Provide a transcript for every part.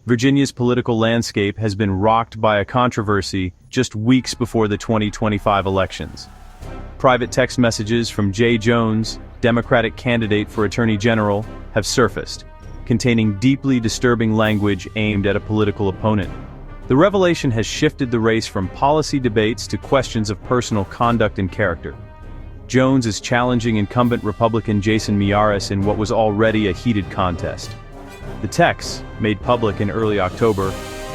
Virginia's political landscape has been rocked by a controversy just weeks before the 2025 elections. Private text messages from Jay Jones, Democratic candidate for Attorney General, have surfaced, containing deeply disturbing language aimed at a political opponent. The revelation has shifted the race from policy debates to questions of personal conduct and character. Jones is challenging incumbent Republican Jason Miyares in what was already a heated contest. The texts, made public in early October,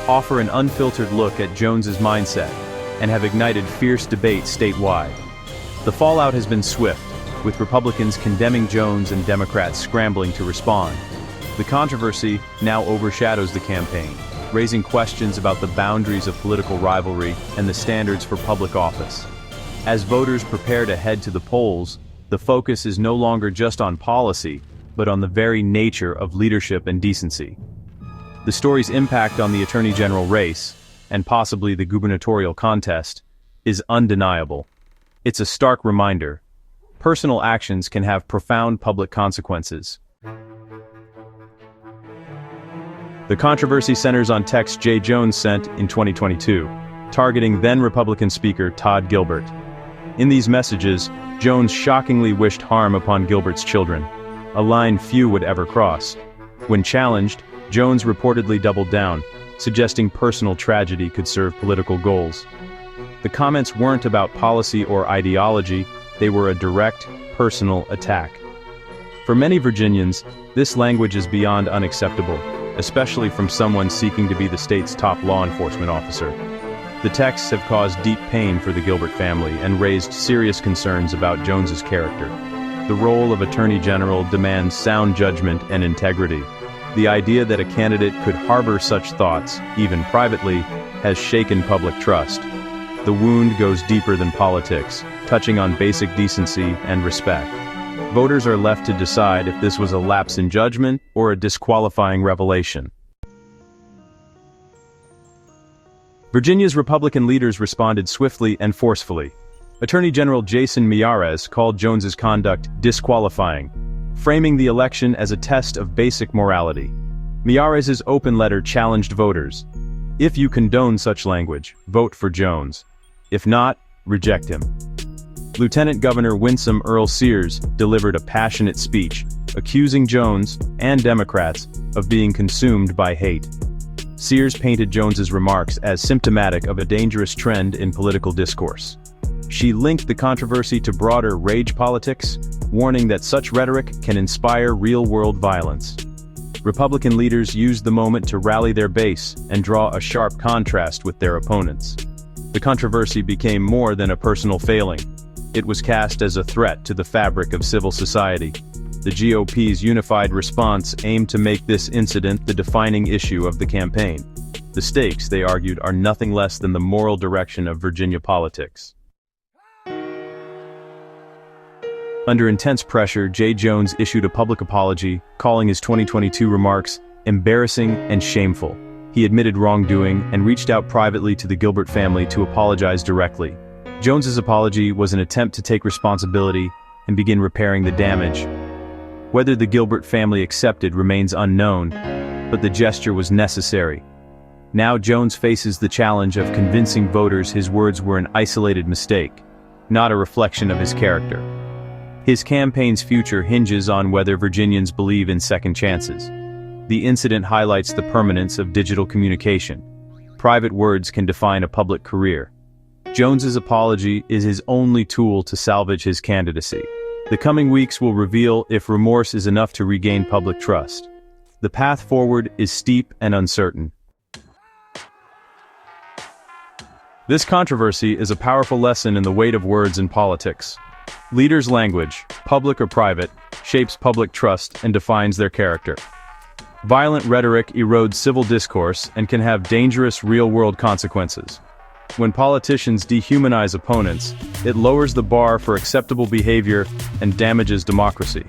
offer an unfiltered look at Jones's mindset and have ignited fierce debate statewide. The fallout has been swift, with Republicans condemning Jones and Democrats scrambling to respond. The controversy now overshadows the campaign, raising questions about the boundaries of political rivalry and the standards for public office. As voters prepare to head to the polls, the focus is no longer just on policy, but on the very nature of leadership and decency. The story's impact on the Attorney General race, and possibly the gubernatorial contest, is undeniable. It's a stark reminder: personal actions can have profound public consequences. The controversy centers on texts Jay Jones sent in 2022, targeting then-Republican Speaker Todd Gilbert. In these messages, Jones shockingly wished harm upon Gilbert's children, a line few would ever cross. When challenged, Jones reportedly doubled down, suggesting personal tragedy could serve political goals. The comments weren't about policy or ideology, they were a direct, personal attack. For many Virginians, this language is beyond unacceptable, especially from someone seeking to be the state's top law enforcement officer. The texts have caused deep pain for the Gilbert family and raised serious concerns about Jones's character. The role of Attorney General demands sound judgment and integrity. The idea that a candidate could harbor such thoughts, even privately, has shaken public trust. The wound goes deeper than politics, touching on basic decency and respect. Voters are left to decide if this was a lapse in judgment or a disqualifying revelation. Virginia's Republican leaders responded swiftly and forcefully. Attorney General Jason Miyares called Jones's conduct disqualifying, framing the election as a test of basic morality. Miyares's open letter challenged voters: if you condone such language, vote for Jones. If not, reject him. Lieutenant Governor Winsome Sears delivered a passionate speech, accusing Jones and Democrats of being consumed by hate. Sears painted Jones's remarks as symptomatic of a dangerous trend in political discourse. She linked the controversy to broader rage politics, warning that such rhetoric can inspire real-world violence. Republican leaders used the moment to rally their base and draw a sharp contrast with their opponents. The controversy became more than a personal failing. It was cast as a threat to the fabric of civil society. The GOP's unified response aimed to make this incident the defining issue of the campaign. The stakes, they argued, are nothing less than the moral direction of Virginia politics. Under intense pressure, Jay Jones issued a public apology, calling his 2022 remarks embarrassing and shameful. He admitted wrongdoing and reached out privately to the Gilbert family to apologize directly. Jones's apology was an attempt to take responsibility and begin repairing the damage. Whether the Gilbert family accepted remains unknown, but the gesture was necessary. Now Jones faces the challenge of convincing voters his words were an isolated mistake, not a reflection of his character. His campaign's future hinges on whether Virginians believe in second chances. The incident highlights the permanence of digital communication. Private words can define a public career. Jones's apology is his only tool to salvage his candidacy. The coming weeks will reveal if remorse is enough to regain public trust. The path forward is steep and uncertain. This controversy is a powerful lesson in the weight of words in politics. Leaders' language, public or private, shapes public trust and defines their character. Violent rhetoric erodes civil discourse and can have dangerous real-world consequences. When politicians dehumanize opponents, it lowers the bar for acceptable behavior and damages democracy.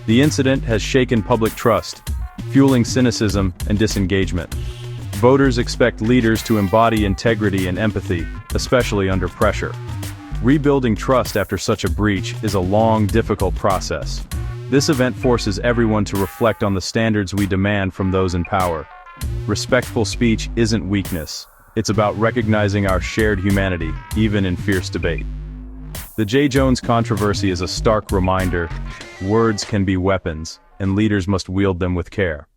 The incident has shaken public trust, fueling cynicism and disengagement. Voters expect leaders to embody integrity and empathy, especially under pressure. Rebuilding trust after such a breach is a long, difficult process. This event forces everyone to reflect on the standards we demand from those in power. Respectful speech isn't weakness. It's about recognizing our shared humanity, even in fierce debate. The J. Jones controversy is a stark reminder: words can be weapons, and leaders must wield them with care.